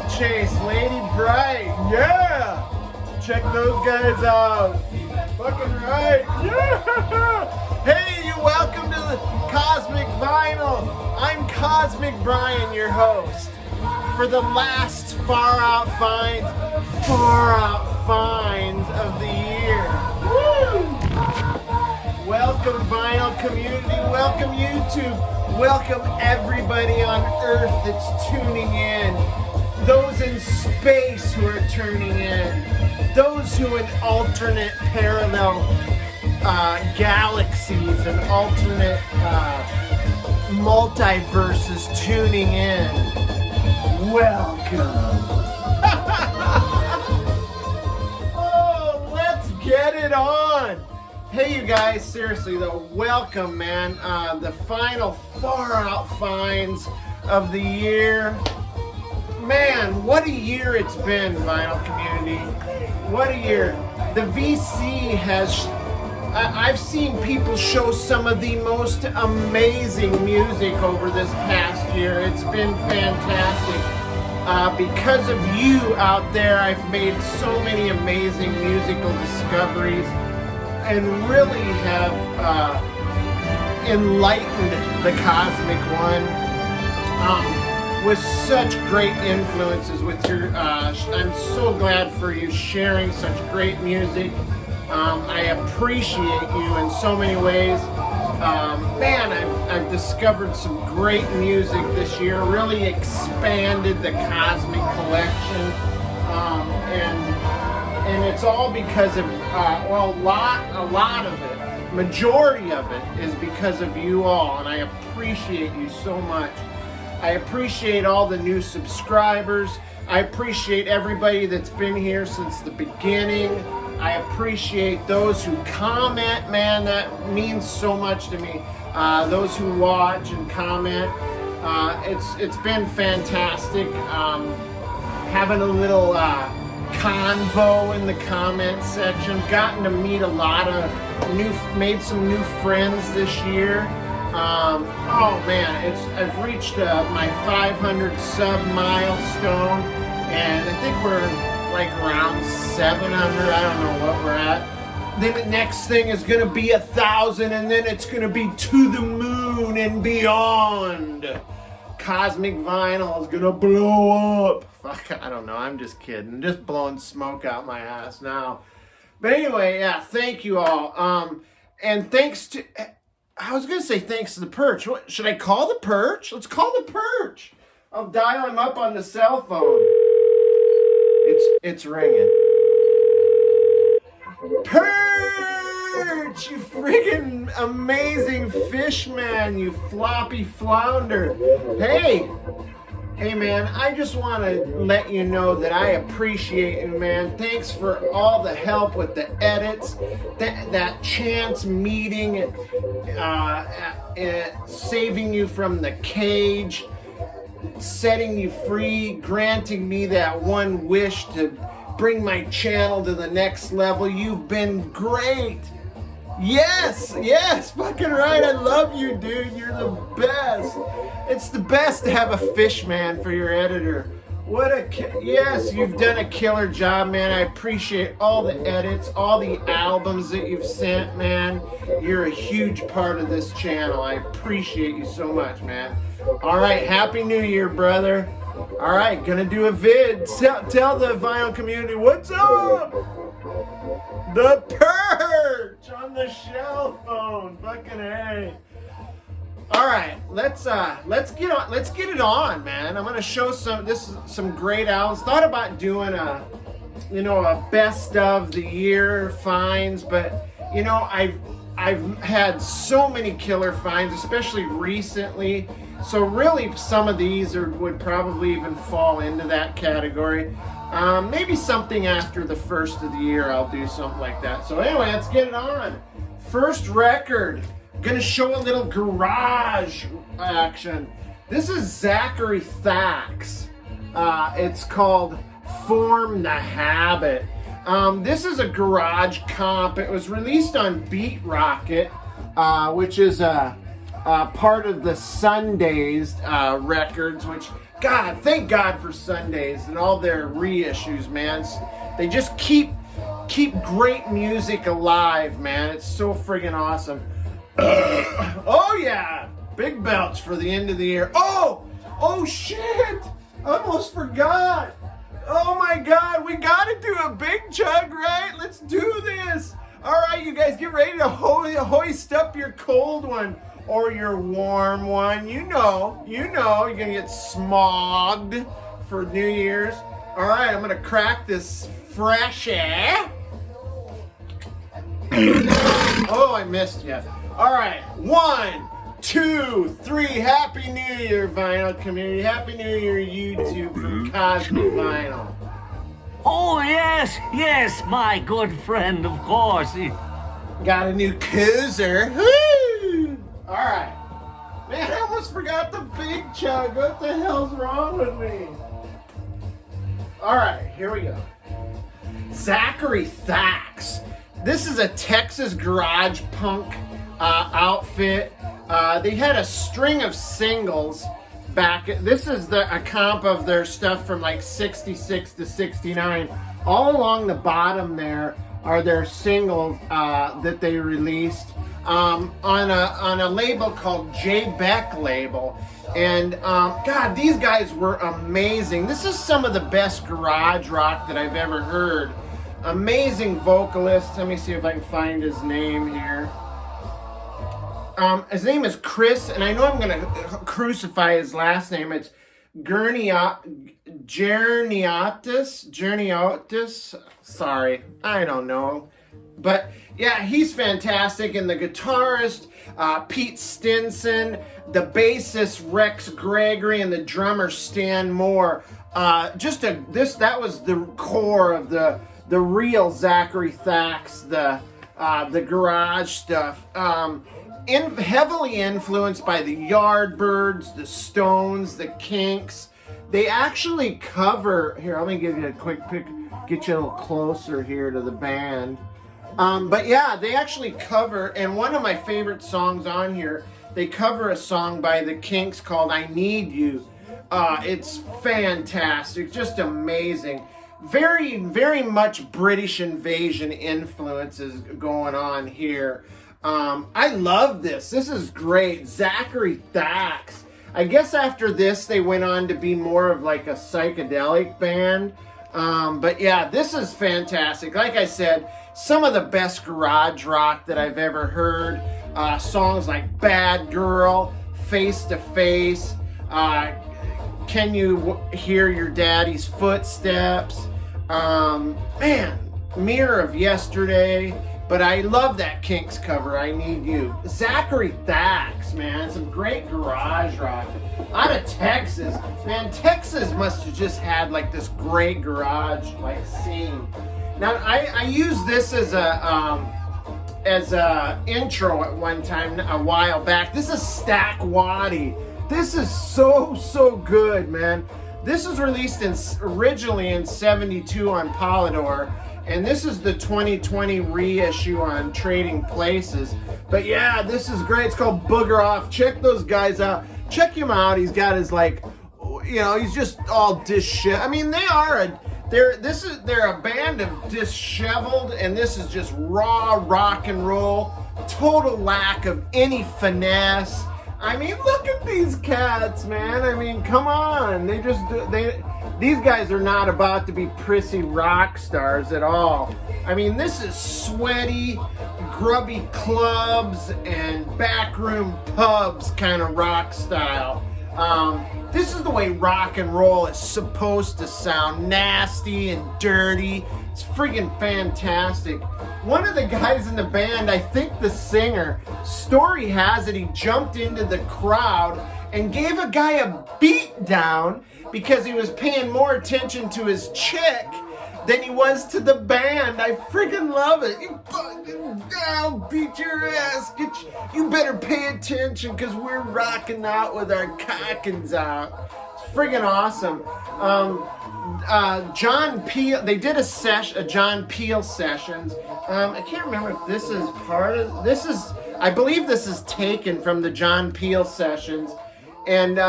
Chase, Lady Bright, yeah! Check those guys out. Fucking right, yeah! Hey, you welcome to the Cosmic Vinyl. I'm Cosmic Brian, your host. For the last far out finds of the year. Woo! Welcome vinyl community, welcome YouTube, welcome everybody on Earth that's tuning in. Those in space who are tuning in. Those who in alternate parallel galaxies and alternate multiverses tuning in. Welcome. Oh, let's get it on. Hey, you guys, seriously though, welcome, man. The final far out finds of the year. Man, what a year it's been, vinyl community. What a year. The VC has, I've seen people show some of the most amazing music over this past year. It's been fantastic. Because of you out there, I've made so many amazing musical discoveries and really have enlightened the Cosmic One with such great influences with your, I'm so glad for you sharing such great music. I appreciate you in so many ways. Man, I've discovered some great music this year, really expanded the Cosmic Collection, and it's all because of, well, a lot of it, majority of it is because of you all, and I appreciate you so much. I appreciate all the new subscribers. I appreciate everybody that's been here since the beginning. I appreciate those who comment, man, that means so much to me. Those who watch and comment, it's been fantastic. Having a little convo in the comment section, gotten to meet a lot of made some new friends this year. Oh man, I've reached my 500 sub milestone, and I think we're like around 700. I don't know what we're at. Then the next thing is gonna be 1,000, and then it's gonna be to the moon and beyond. Cosmic Vinyl is gonna blow up. Fuck, I don't know. I'm just kidding. I'm just blowing smoke out my ass now. But anyway, yeah, thank you all. And thanks to, I was gonna say thanks to the Perch. What, should I call the Perch? Let's call the Perch. I'll dial him up on the cell phone. It's ringing. Perch, you friggin' amazing fish man, you floppy flounder. Hey man, I just want to let you know that I appreciate you, man. Thanks for all the help with the edits, that chance meeting, saving you from the cage, setting you free, granting me that one wish to bring my channel to the next level. You've been great. Yes, fucking right. I love you, dude. You're the best. It's the best to have a fish man for your editor. Yes, you've done a killer job, man. I appreciate all the edits, all the albums that you've sent, man. You're a huge part of this channel. I appreciate you so much, man. All right, Happy New Year, brother. All right, gonna do a vid. Tell the vinyl community what's up. The Perch on the shell phone. Fucking A. All right, let's get it on, man. I'm gonna show some great albums. Thought about doing a best of the year finds, but I've had so many killer finds, especially recently. So really, some of these would probably even fall into that category. Maybe something after the first of the year, I'll do something like that. So anyway, let's get it on. First record. Gonna show a little garage action. This is Zachary Thax. It's called Form the Habit. This is a garage comp. It was released on Beat Rocket, which is part of the Sundays records, which God, thank God for Sundays and all their reissues, man. They just keep great music alive, man. It's so friggin' awesome. Oh yeah, big belts for the end of the year. Oh shit, I almost forgot. Oh my God, we gotta do a big chug, right? Let's do this. All right, you guys, get ready to hoist up your cold one or your warm one. You know, you're gonna get smogged for New Year's. All right, I'm gonna crack this fresh air. Oh, I missed you. All right, 1, 2, 3. Happy New Year, Vinyl community. Happy New Year, YouTube from Cosmic Vinyl. Oh, yes, my good friend, of course. Got a new cruiser. Woo! All right. Man, I almost forgot the big chug. What the hell's wrong with me? All right, here we go. Zachary Thax. This is a Texas garage punk outfit. They had a string of singles back. This is a comp of their stuff from like 66 to 69. All along the bottom there are their singles that they released on a label called J. Beck label. And God, these guys were amazing. This is some of the best garage rock that I've ever heard. Amazing vocalist. Let me see if I can find his name here. His name is Chris, and I know I'm going to crucify his last name. It's Journiotis. Sorry, I don't know. But yeah, he's fantastic. And the guitarist, Pete Stinson, the bassist, Rex Gregory, and the drummer, Stan Moore. That was the core of the real Zachary Thax, the garage stuff. Heavily influenced by the Yardbirds, the Stones, the Kinks. They actually cover, here, let me give you a quick pic, get you a little closer here to the band. But yeah, they actually cover, and one of my favorite songs on here, they cover a song by the Kinks called I Need You. It's fantastic, just amazing. Very, very much British invasion influences going on here. I love this. This is great. Zachary Thax. I guess after this, they went on to be more of like a psychedelic band. But yeah, this is fantastic. Like I said, some of the best garage rock that I've ever heard. Songs like Bad Girl, Face to Face, Can You Hear Your Daddy's Footsteps? Man, Mirror of Yesterday. But I love that Kinks cover, I Need You. Zachary Thax, man, some great garage rock. Out of Texas. Man, Texas must have just had like this great garage like scene. Now, I used this as a intro at one time a while back. This is Stack WADDY. This is so good, man. This was released originally in 72 on Polydor. And this is the 2020 reissue on Trading Places. But yeah, this is great. It's called Booger Off. Check those guys out. Check him out. He's got his he's just all disheveled. I mean, they're a band of disheveled, and this is just raw rock and roll. Total lack of any finesse. I mean, look at these cats, man. I mean, come on. These guys are not about to be prissy rock stars at all. I mean, this is sweaty, grubby clubs and backroom pubs kind of rock style. This is the way rock and roll is supposed to sound. Nasty and dirty. It's friggin' fantastic. One of the guys in the band, I think the singer, story has it he jumped into the crowd and gave a guy a beat down because he was paying more attention to his chick than he was to the band. I friggin' love it. You fucking, I'll beat your ass. You better pay attention because we're rocking out with our cockins out. It's friggin' awesome. John Peel, they did a John Peel sessions. I can't remember if this is I believe this is taken from the John Peel sessions. And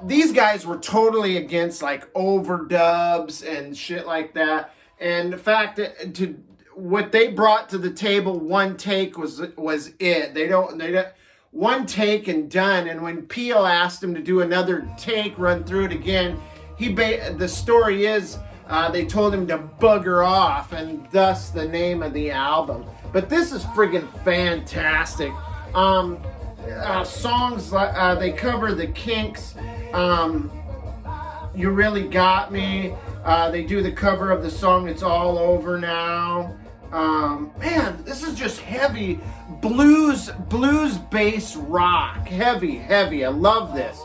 these guys were totally against like overdubs and shit like that. And the fact that what they brought to the table, one take was it. They don't one take and done. And when Peel asked him to do another take, run through it again, the story is they told him to bugger off, and thus the name of the album. But this is friggin' fantastic. Songs they cover the Kinks. You Really Got Me. They do the cover of the song It's All Over Now. Man, this is just heavy blues bass rock. Heavy. I love this.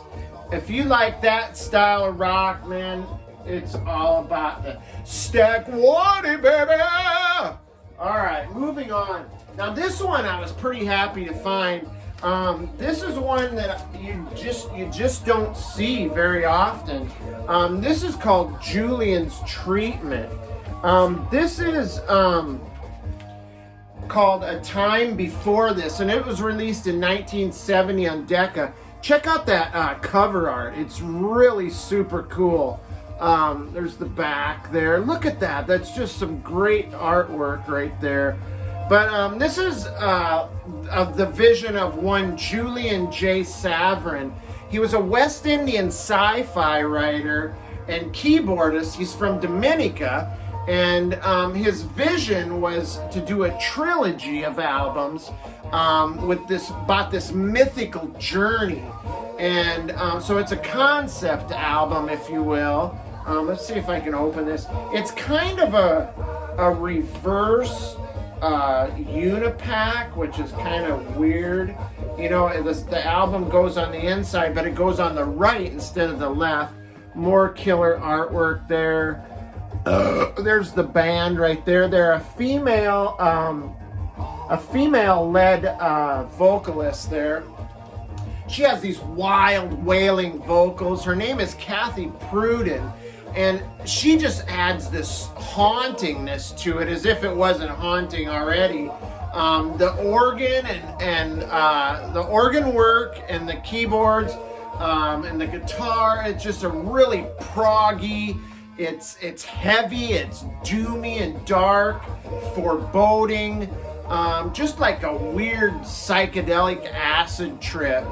If you like that style of rock, man, it's all about the Stack WADDY, baby. All right, moving on. Now this one I was pretty happy to find. This is one that you just don't see very often. This is called Julian's Treatment. This is called A Time Before This, and it was released in 1970 on Decca. Check out that cover art. It's really super cool. There's the back there. Look at that. That's just some great artwork right there. But this is of the vision of one Julian J. Savrin. He was a West Indian sci-fi writer and keyboardist. He's from Dominica, and his vision was to do a trilogy of albums with this mythical journey. And so it's a concept album, if you will. Let's see if I can open this. It's kind of a reverse unipack, which is kind of weird. You know, the album goes on the inside, but it goes on the right instead of the left. More killer artwork there. There's the band right there. They're a female-led vocalist there. She has these wild wailing vocals. Her name is Kathy Pruden, and she just adds this hauntingness to it, as if it wasn't haunting already. The organ and the organ work and the keyboards and the guitar, it's just a really proggy. It's heavy, it's doomy and dark, foreboding, just like a weird psychedelic acid trip.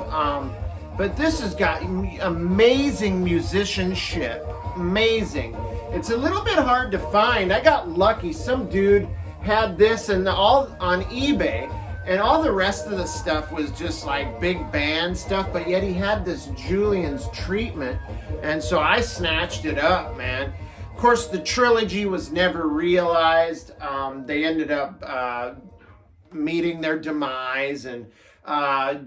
But this has got amazing musicianship. Amazing. It's a little bit hard to find. I got lucky. Some dude had this and all on eBay, and all the rest of the stuff was just like big band stuff, but yet he had this Julian's Treatment, and so I snatched it up, man. Of course, the trilogy was never realized. They ended up meeting their demise, and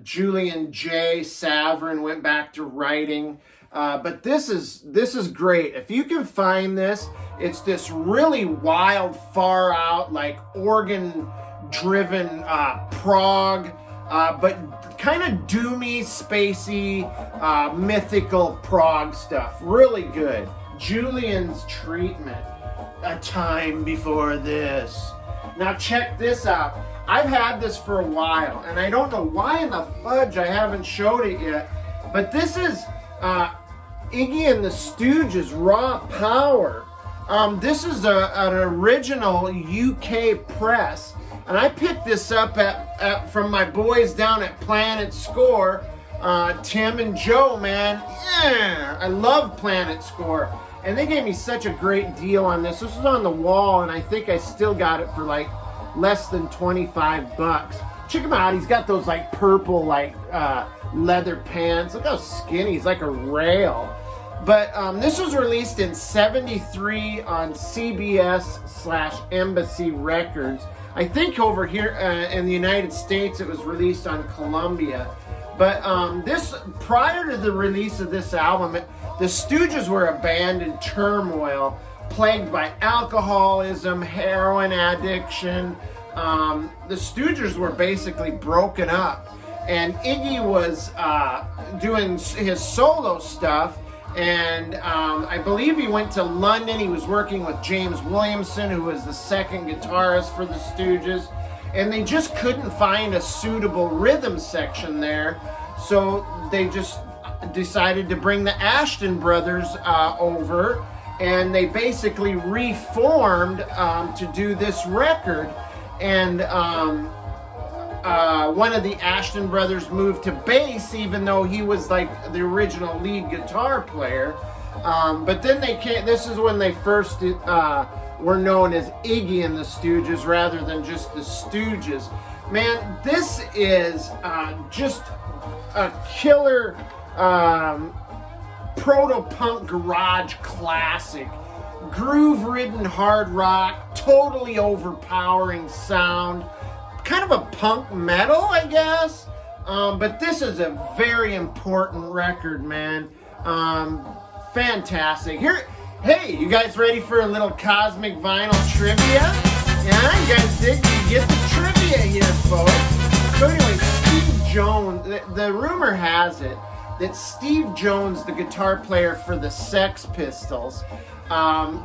Julian J. Savrin went back to writing. But this is great. If you can find this, it's this really wild, far out, like organ-driven prog, but kind of doomy, spacey, mythical prog stuff. Really good. Julian's Treatment. A Time Before This. Now check this out. I've had this for a while, and I don't know why in the fudge I haven't showed it yet, but this is Iggy and the Stooges Raw Power. This is an original UK press, and I picked this up from my boys down at Planet Score, Tim and Joe, man. Yeah, I love Planet Score, and they gave me such a great deal on this. This was on the wall, and I think I still got it for like less than 25 bucks. Check him out. He's got those like purple like leather pants. Look how skinny. He's like a rail. But this was released in '73 on CBS/Embassy Records. I think over here in the United States it was released on Columbia. But prior to the release of this album, the Stooges were a band in turmoil, plagued by alcoholism, heroin addiction. The Stooges were basically broken up, and Iggy was doing his solo stuff, and I believe he went to London. He was working with James Williamson, who was the second guitarist for the Stooges, and they just couldn't find a suitable rhythm section there, so they just decided to bring the Ashton brothers over, and they basically reformed to do this record. And one of the Ashton brothers moved to bass, even though he was like the original lead guitar player. But then they came, this is when they first were known as Iggy and the Stooges rather than just the Stooges. Man, this is just a killer proto-punk garage classic. Groove-ridden hard rock, totally overpowering sound. Kind of a punk metal, I guess. But this is a very important record, man. Fantastic. Here, hey, you guys ready for a little cosmic vinyl trivia? Yeah, you guys dig? You get the trivia here, folks. So anyway, Steve Jones, the rumor has it that Steve Jones, the guitar player for the Sex Pistols,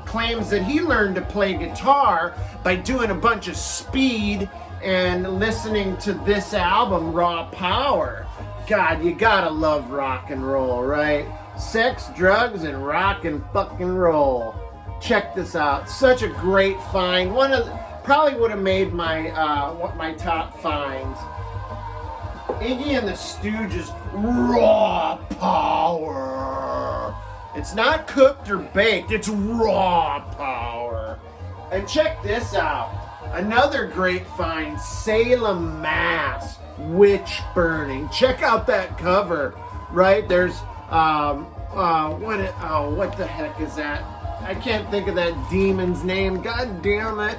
claims that he learned to play guitar by doing a bunch of speed and listening to this album, Raw Power. God, you gotta love rock and roll, right? Sex, drugs, and rock and fucking roll. Check this out. Such a great find. One of probably would have made my my top finds. Iggy and the Stooges, Raw Power. It's not cooked or baked. It's raw power. And check this out. Another great find, Salem, Mass, Witch Burning. Check out that cover, right? There's what the heck is that? I can't think of that demon's name. God damn it.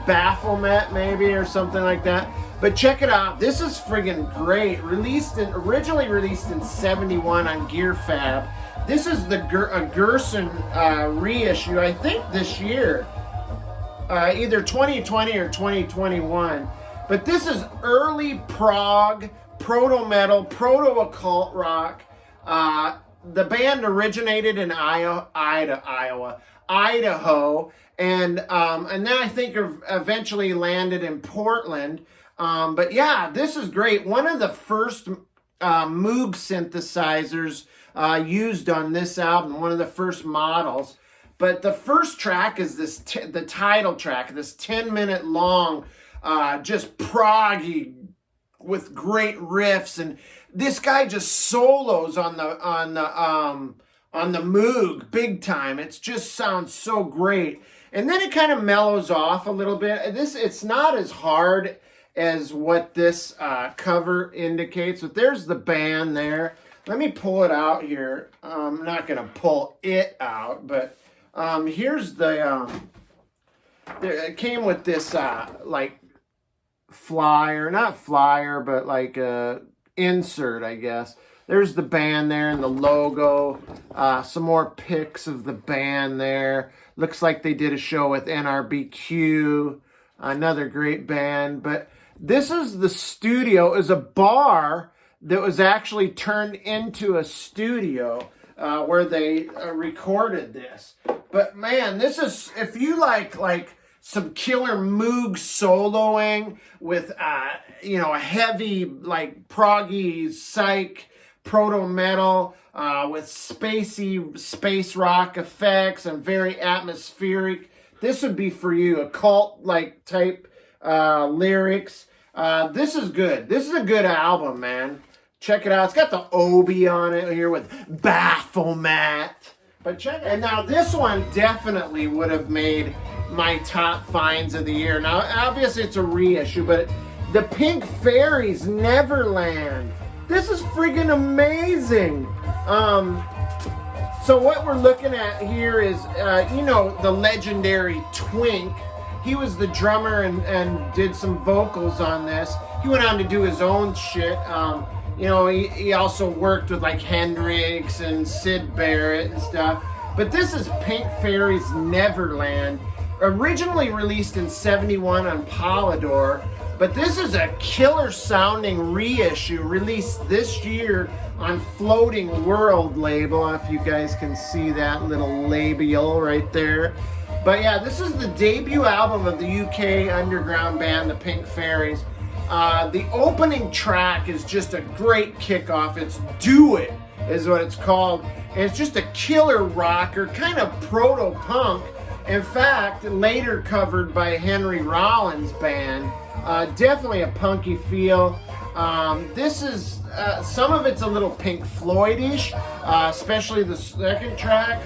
Baphomet maybe or something like that. But check it out. This is friggin' great. Originally released in '71 on Gear Fab. This is the Gerson reissue, I think this year. Either 2020 or 2021. But this is early prog, proto-metal, proto-occult rock. The band originated in Idaho, and then I think eventually landed in Portland. But yeah, this is great. One of the first Moog synthesizers used on this album, one of the first models. But the first track is this the title track, this 10-minute long, just proggy with great riffs, and this guy just solos on the Moog big time. It just sounds so great. And then it kind of mellows off a little bit. It's not as hard as what this cover indicates, but there's the band there. Let me pull it out here. I'm not gonna pull it out, but here's the it came with this like flyer, not flyer, but like insert, I guess. There's the band there and the logo. Some more pics of the band there. Looks like they did a show with NRBQ, another great band. But this is the studio. It was a bar that was actually turned into a studio where they recorded this. But man, this is, if you like some killer Moog soloing with a heavy like proggy psych proto metal with spacey space rock effects and very atmospheric, this would be for you. Occult like type lyrics. This is good. This is a good album, man. Check it out. It's got the Obi on it here with Baphomet. But check it. And now this one definitely would have made my top finds of the year. Now, obviously it's a reissue, but the Pink Fairies, Neverland. This is friggin' amazing. So what we're looking at here is, the legendary Twink. He was the drummer and did some vocals on this. He went on to do his own shit. He also worked with like Hendrix and Syd Barrett and stuff. But this is Pink Fairies, Neverland. Originally released in '71 on Polydor, but this is a killer sounding reissue released this year on Floating World label, if you guys can see that little labial right there. But yeah, this is the debut album of the UK underground band, the Pink Fairies. The opening track is just a great kickoff. It's Do It. is what it's called. And it's just a killer rocker, kind of proto-punk. In fact, later covered by Henry Rollins' band. Definitely a punky feel. This is, some of it's a little Pink Floyd-ish, especially the second track,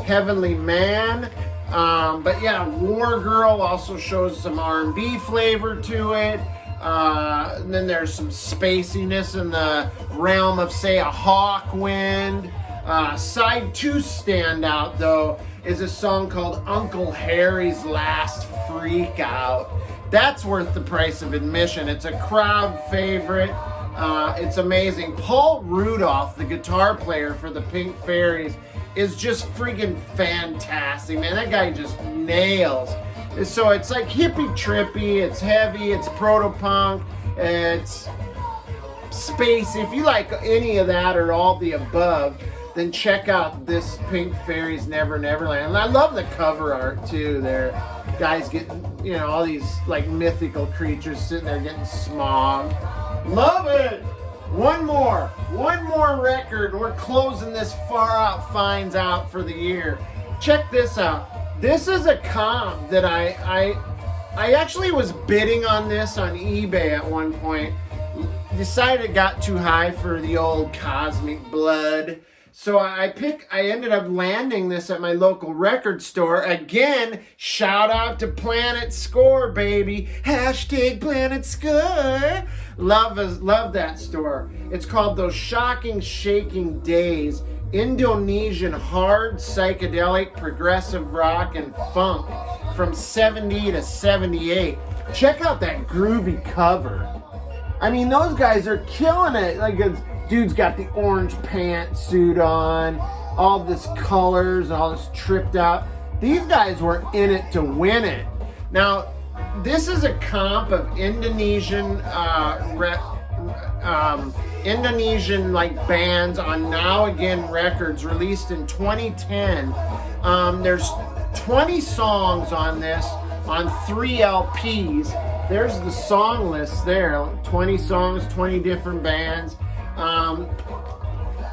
Heavenly Man. But yeah, War Girl also shows some R&B flavor to it. And then there's some spaciness in the realm of, say, a Hawkwind. Side 2 standout, though, is a song called Uncle Harry's Last Freak Out. That's worth the price of admission. It's a crowd favorite. It's amazing. Paul Rudolph, the guitar player for the Pink Fairies, is just freaking fantastic, man. That guy just nails. So it's like hippie trippy, it's heavy, it's proto-punk, it's space. If you like any of that or all the above, then check out this Pink Fairies Never Neverland. And I love the cover art too. There, guys getting, you know, all these like mythical creatures sitting there getting smogged. Love it. One more record. We're closing this Far Out Finds out for the year. Check this out. This is a comp that I actually was bidding on this on eBay at one point. Decided it got too high for the old Cosmic Blood. So I ended up landing this at my local record store. Again, shout out to Planet Score, baby. Hashtag Planet Score. Love that store. It's called Those Shocking Shaking Days. Indonesian hard, psychedelic, progressive rock, and funk from 70 to 78. Check out that groovy cover. I mean, those guys are killing it. Like, dude's got the orange pantsuit on, all this colors, all this tripped out. These guys were in it to win it. Now, this is a comp of Indonesian like bands on Now Again Records, released in 2010. There's 20 songs on this on 3 LPs. There's the song list there. 20 songs, 20 different bands.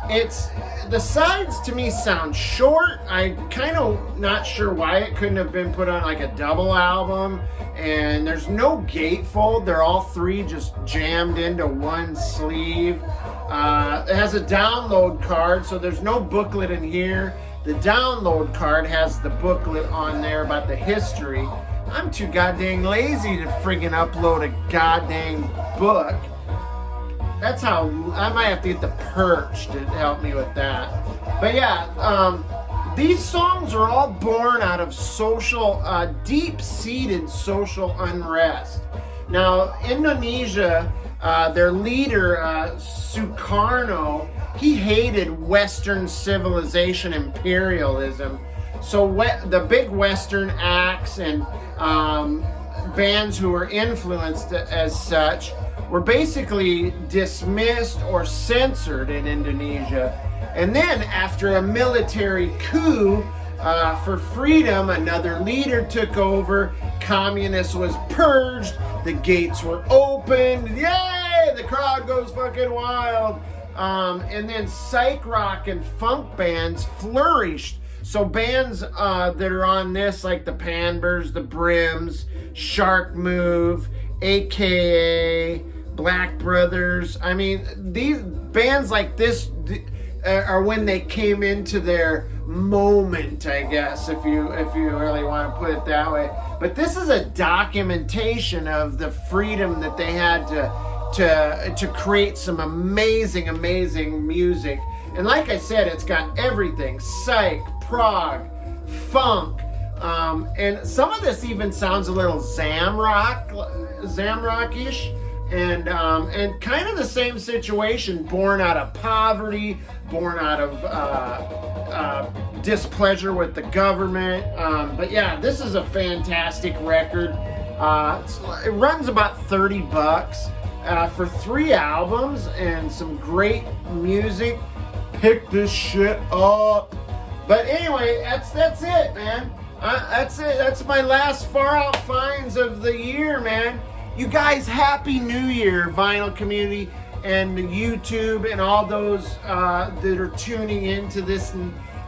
It's the sides to me sound short. I kind of not sure why it couldn't have been put on like a double album. And there's no gatefold. They're all 3 just jammed into one sleeve. It has a download card, so there's no booklet in here. The download card has the booklet on there about the history. I'm too goddamn lazy to friggin' upload a goddamn book. That's how I might have to get the Perch to help me with that. But yeah, these songs are all born out of social, deep-seated social unrest. Now, Indonesia, their leader, Sukarno, he hated Western civilization imperialism. So the big Western acts and bands who were influenced as such were basically dismissed or censored in Indonesia. And then after a military coup for freedom, another leader took over, communist was purged, the gates were opened, yay, the crowd goes fucking wild. And then psych rock and funk bands flourished. So bands that are on this, like the Panbers, the Brims, Shark Move, AKA, Black Brothers. I mean, these bands like this are when they came into their moment, I guess, if you really want to put it that way. But this is a documentation of the freedom that they had to create some amazing music. And like I said, it's got everything: psych, prog, funk, and some of this even sounds a little Zamrock-ish. And kind of the same situation, born out of poverty, born out of displeasure with the government. But yeah, this is a fantastic record. It runs about $30 for 3 albums and some great music. Pick this shit up. But anyway, that's it, man. That's it. That's my last Far Out Finds of the year, man. You guys, Happy New Year, vinyl community. and YouTube and all those that are tuning into this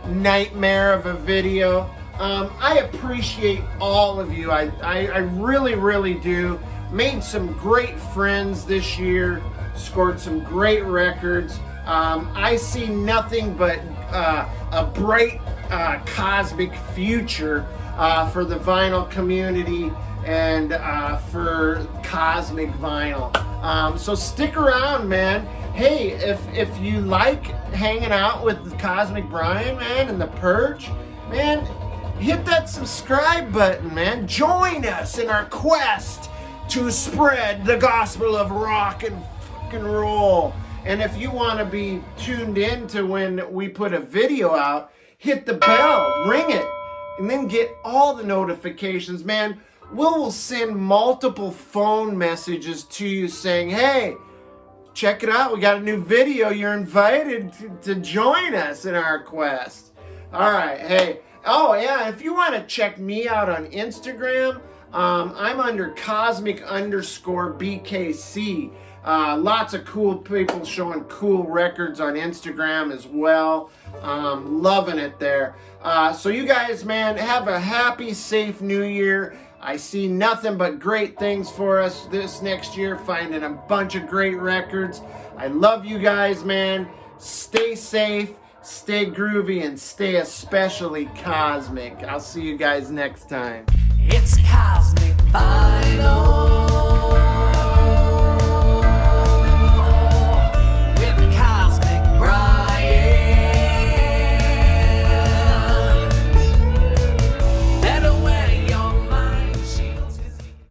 nightmare of a video. I appreciate all of you. I really, really do. Made some great friends this year. Scored some great records. I see nothing but a bright cosmic future for the vinyl community and for cosmic vinyl. So stick around, man. Hey, if you like hanging out with Cosmic Brian, man, and the Purge, man, hit that subscribe button, man. Join us in our quest to spread the gospel of rock and fucking roll. And if you want to be tuned in to when we put a video out, hit the bell, ring it, and then get all the notifications, man. We'll send multiple phone messages to you saying, hey, check it out. We got a new video. You're invited to join us in our quest. All right. Hey. Oh, yeah. If you want to check me out on Instagram, I'm under cosmic_BKC. Lots of cool people showing cool records on Instagram as well. Loving it there. So you guys, man, have a happy, safe new year. I see nothing but great things for us this next year, finding a bunch of great records. I love you guys, man. Stay safe, stay groovy, and stay especially cosmic. I'll see you guys next time. It's Cosmic Vinyl.